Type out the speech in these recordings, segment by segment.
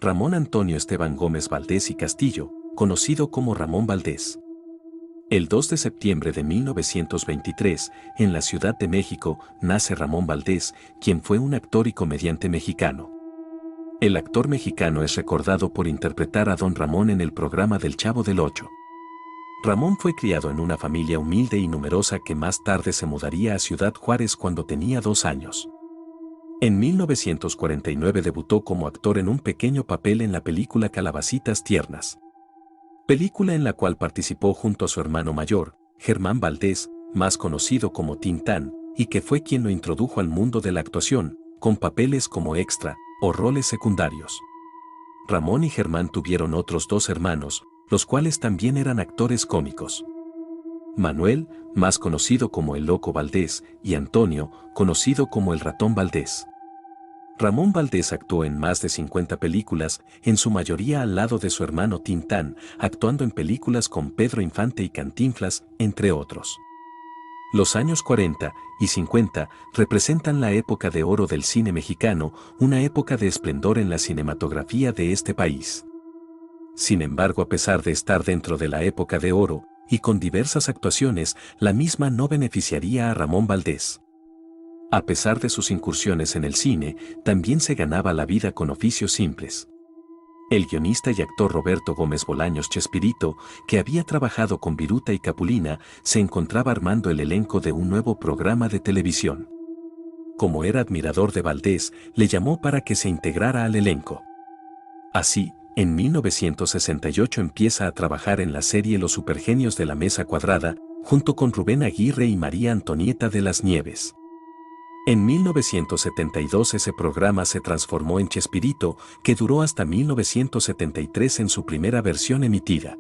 Ramón Antonio Esteban Gómez Valdés y Castillo, conocido como Ramón Valdés. El 2 de septiembre de 1923, en la Ciudad de México, nace Ramón Valdés, quien fue un actor y comediante mexicano. El actor mexicano es recordado por interpretar a Don Ramón en el programa del Chavo del Ocho. Ramón fue criado en una familia humilde y numerosa que más tarde se mudaría a Ciudad Juárez cuando tenía 2 años. En 1949 debutó como actor en un pequeño papel en la película Calabacitas Tiernas, película en la cual participó junto a su hermano mayor, Germán Valdés, más conocido como Tintán, y que fue quien lo introdujo al mundo de la actuación, con papeles como extra o roles secundarios. Ramón y Germán tuvieron otros 2 hermanos, los cuales también eran actores cómicos. Manuel, más conocido como el Loco Valdés, y Antonio, conocido como el Ratón Valdés. Ramón Valdés actuó en más de 50 películas, en su mayoría al lado de su hermano Tintán, actuando en películas con Pedro Infante y Cantinflas, entre otros. Los años 40 y 50 representan la época de oro del cine mexicano, una época de esplendor en la cinematografía de este país. Sin embargo, a pesar de estar dentro de la época de oro, y con diversas actuaciones, la misma no beneficiaría a Ramón Valdés. A pesar de sus incursiones en el cine, también se ganaba la vida con oficios simples. El guionista y actor Roberto Gómez Bolaños Chespirito, que había trabajado con Viruta y Capulina, se encontraba armando el elenco de un nuevo programa de televisión. Como era admirador de Valdés, le llamó para que se integrara al elenco. Así, en 1968 empieza a trabajar en la serie Los Supergenios de la Mesa Cuadrada, junto con Rubén Aguirre y María Antonieta de las Nieves. En 1972 ese programa se transformó en Chespirito, que duró hasta 1973 en su primera versión emitida.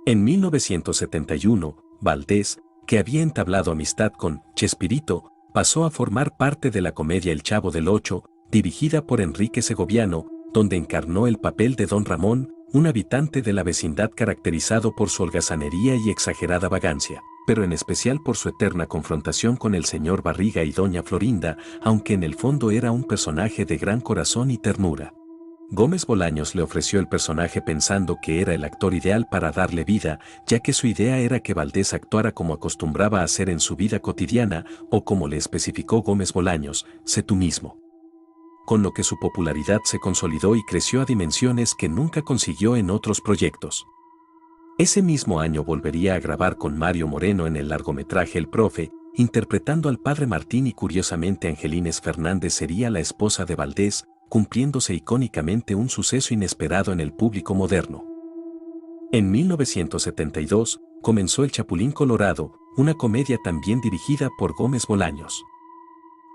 En 1971, Valdés, que había entablado amistad con Chespirito, pasó a formar parte de la comedia El Chavo del Ocho, dirigida por Enrique Segoviano, donde encarnó el papel de Don Ramón, un habitante de la vecindad caracterizado por su holgazanería y exagerada vagancia, pero en especial por su eterna confrontación con el señor Barriga y doña Florinda, aunque en el fondo era un personaje de gran corazón y ternura. Gómez Bolaños le ofreció el personaje pensando que era el actor ideal para darle vida, ya que su idea era que Valdés actuara como acostumbraba a hacer en su vida cotidiana, o como le especificó Gómez Bolaños, sé tú mismo. Con lo que su popularidad se consolidó y creció a dimensiones que nunca consiguió en otros proyectos. Ese mismo año volvería a grabar con Mario Moreno en el largometraje El Profe, interpretando al padre Martín, y curiosamente Angelines Fernández sería la esposa de Valdés, cumpliéndose icónicamente un suceso inesperado en el público moderno. En 1972, comenzó El Chapulín Colorado, una comedia también dirigida por Gómez Bolaños.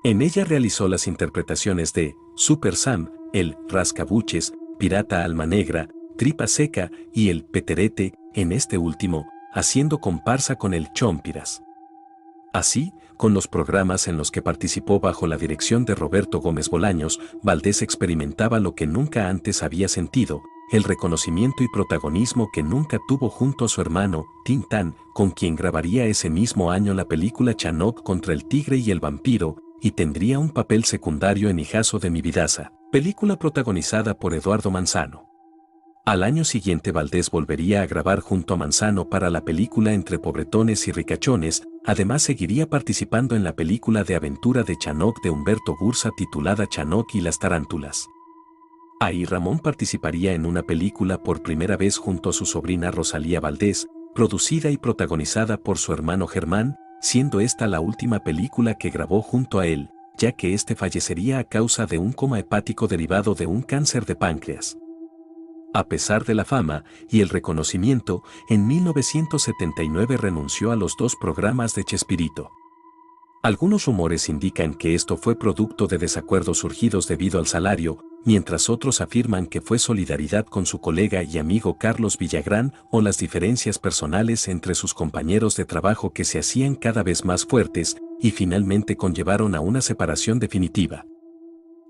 En ella realizó las interpretaciones de Super Sam, el Rascabuches, Pirata Alma Negra, Tripa Seca y el Peterete, en este último, haciendo comparsa con el Chompiras. Así, con los programas en los que participó bajo la dirección de Roberto Gómez Bolaños, Valdés experimentaba lo que nunca antes había sentido, el reconocimiento y protagonismo que nunca tuvo junto a su hermano, Tintán, con quien grabaría ese mismo año la película Chanoc contra el tigre y el vampiro, y tendría un papel secundario en Hijazo de mi Vidaza, película protagonizada por Eduardo Manzano. Al año siguiente Valdés volvería a grabar junto a Manzano para la película Entre Pobretones y Ricachones, además seguiría participando en la película de aventura de Chanoc de Humberto Gursa titulada Chanoc y las Tarántulas. Ahí Ramón participaría en una película por primera vez junto a su sobrina Rosalía Valdés, producida y protagonizada por su hermano Germán, siendo esta la última película que grabó junto a él, ya que este fallecería a causa de un coma hepático derivado de un cáncer de páncreas. A pesar de la fama y el reconocimiento, en 1979 renunció a los 2 programas de Chespirito. Algunos rumores indican que esto fue producto de desacuerdos surgidos debido al salario, mientras otros afirman que fue solidaridad con su colega y amigo Carlos Villagrán o las diferencias personales entre sus compañeros de trabajo que se hacían cada vez más fuertes y finalmente conllevaron a una separación definitiva.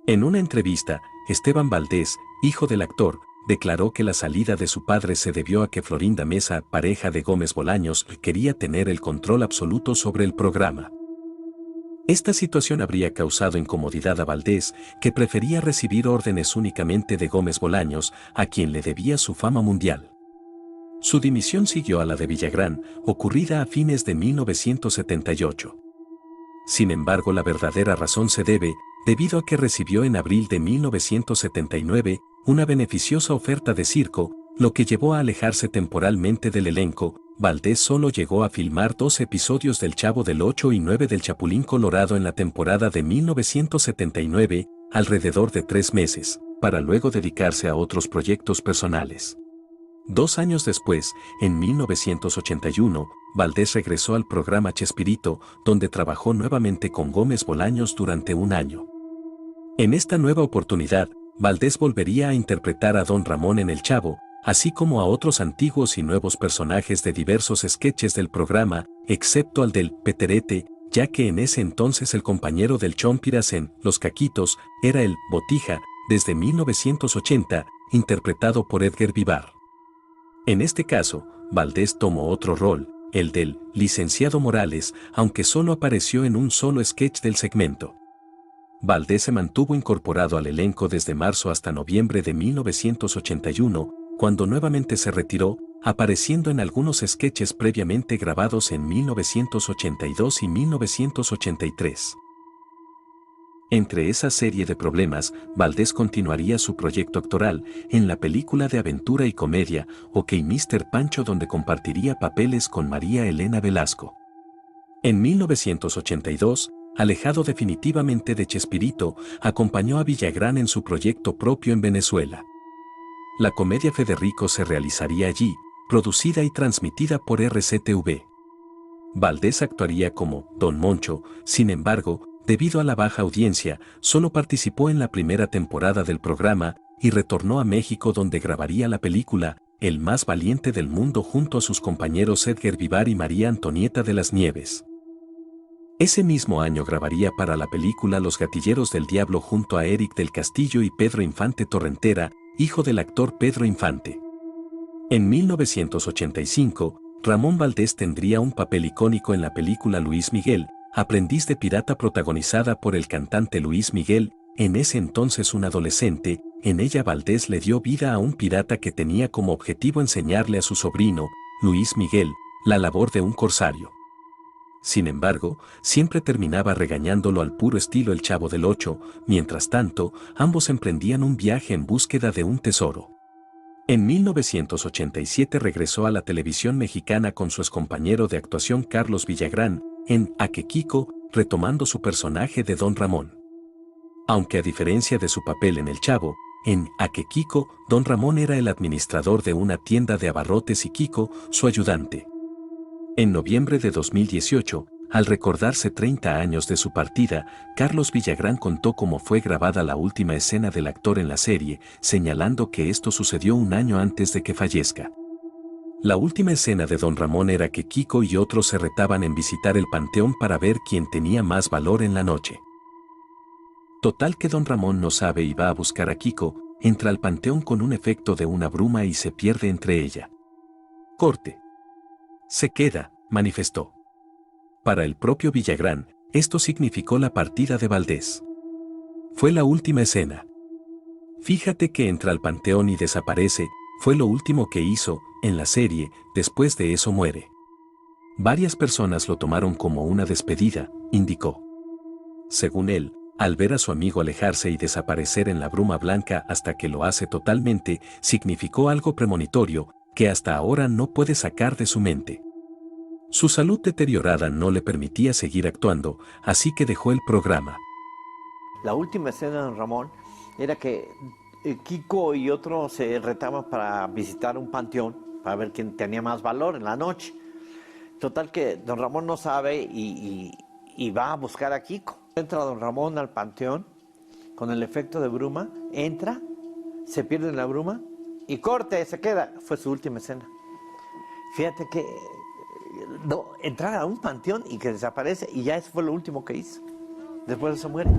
En una entrevista, Esteban Valdés, hijo del actor, declaró que la salida de su padre se debió a que Florinda Mesa, pareja de Gómez Bolaños, quería tener el control absoluto sobre el programa. Esta situación habría causado incomodidad a Valdés, que prefería recibir órdenes únicamente de Gómez Bolaños, a quien le debía su fama mundial. Su dimisión siguió a la de Villagrán, ocurrida a fines de 1978. Sin embargo, la verdadera razón se debe, debido a que recibió en abril de 1979 una beneficiosa oferta de circo, lo que llevó a alejarse temporalmente del elenco. Valdés solo llegó a filmar 2 episodios del Chavo del 8 y 9 del Chapulín Colorado en la temporada de 1979, alrededor de 3 meses, para luego dedicarse a otros proyectos personales. 2 años después, en 1981, Valdés regresó al programa Chespirito, donde trabajó nuevamente con Gómez Bolaños durante un año. En esta nueva oportunidad, Valdés volvería a interpretar a Don Ramón en El Chavo, así como a otros antiguos y nuevos personajes de diversos sketches del programa, excepto al del Peterete, ya que en ese entonces el compañero del Chompiras en Los Caquitos era el Botija, desde 1980, interpretado por Edgar Vivar. En este caso, Valdés tomó otro rol, el del licenciado Morales, aunque solo apareció en un solo sketch del segmento. Valdés se mantuvo incorporado al elenco desde marzo hasta noviembre de 1981, cuando nuevamente se retiró, apareciendo en algunos sketches previamente grabados en 1982 y 1983. Entre esa serie de problemas, Valdés continuaría su proyecto actoral en la película de aventura y comedia OK Mr. Pancho, donde compartiría papeles con María Elena Velasco. En 1982, alejado definitivamente de Chespirito, acompañó a Villagrán en su proyecto propio en Venezuela. La comedia Federico se realizaría allí, producida y transmitida por RCTV. Valdés actuaría como Don Moncho, sin embargo, debido a la baja audiencia, solo participó en la primera temporada del programa y retornó a México, donde grabaría la película El más valiente del mundo junto a sus compañeros Edgar Vivar y María Antonieta de las Nieves. Ese mismo año grabaría para la película Los Gatilleros del Diablo junto a Eric del Castillo y Pedro Infante Torrentera, hijo del actor Pedro Infante. En 1985, Ramón Valdés tendría un papel icónico en la película Luis Miguel, Aprendiz de Pirata, protagonizada por el cantante Luis Miguel, en ese entonces un adolescente. En ella Valdés le dio vida a un pirata que tenía como objetivo enseñarle a su sobrino, Luis Miguel, la labor de un corsario. Sin embargo, siempre terminaba regañándolo al puro estilo El Chavo del Ocho. Mientras tanto, ambos emprendían un viaje en búsqueda de un tesoro. En 1987 regresó a la televisión mexicana con su excompañero de actuación Carlos Villagrán, en A que Kiko, retomando su personaje de Don Ramón. Aunque a diferencia de su papel en El Chavo, en A que Kiko, Don Ramón era el administrador de una tienda de abarrotes y Kiko, su ayudante. En noviembre de 2018, al recordarse 30 años de su partida, Carlos Villagrán contó cómo fue grabada la última escena del actor en la serie, señalando que esto sucedió un año antes de que fallezca. La última escena de Don Ramón era que Kiko y otros se retaban en visitar el panteón para ver quién tenía más valor en la noche. Total que Don Ramón no sabe y va a buscar a Kiko, entra al panteón con un efecto de una bruma y se pierde entre ella. Corte. Se queda, manifestó. Para el propio Villagrán, esto significó la partida de Valdés. Fue la última escena. Fíjate que entra al panteón y desaparece, fue lo último que hizo en la serie, después de eso muere. Varias personas lo tomaron como una despedida, indicó. Según él, al ver a su amigo alejarse y desaparecer en la bruma blanca hasta que lo hace totalmente, significó algo premonitorio que hasta ahora no puede sacar de su mente. Su salud deteriorada no le permitía seguir actuando, así que dejó el programa. La última escena de Don Ramón era que Kiko y otros se retaban para visitar un panteón, para ver quién tenía más valor en la noche. Total que Don Ramón no sabe y va a buscar a Kiko. Entra Don Ramón al panteón con el efecto de bruma, entra, se pierde en la bruma y corte, se queda. Fue su última escena. Fíjate que entrar a un panteón y que desaparece y ya eso fue lo último que hizo. Después de eso muere.